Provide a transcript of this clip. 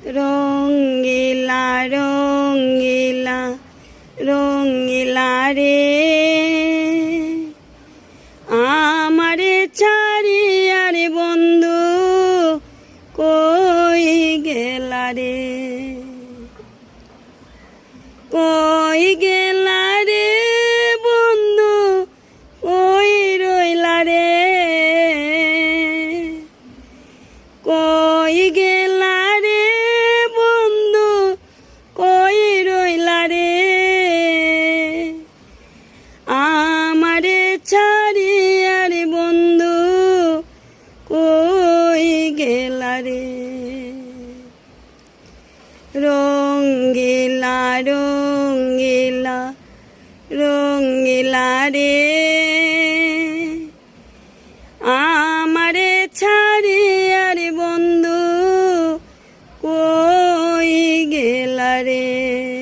রঙ্গিলা রঙ্গিলা রঙ্গিলা রে আমারে ছাড়িয়া রে বন্ধু কই গেলা রে কই গেলা রে বন্ধু কই রইলা রে কই গেলা রে বন্ধু কই রইলা রে আমারে ছাড়িয়া রে বন্ধু কই গেলা রে রঙ্গিলা রঙ্গিলা রঙ্গিলা রে আমারে ছাড়িয়া রে বন্ধু কই গেলা রে।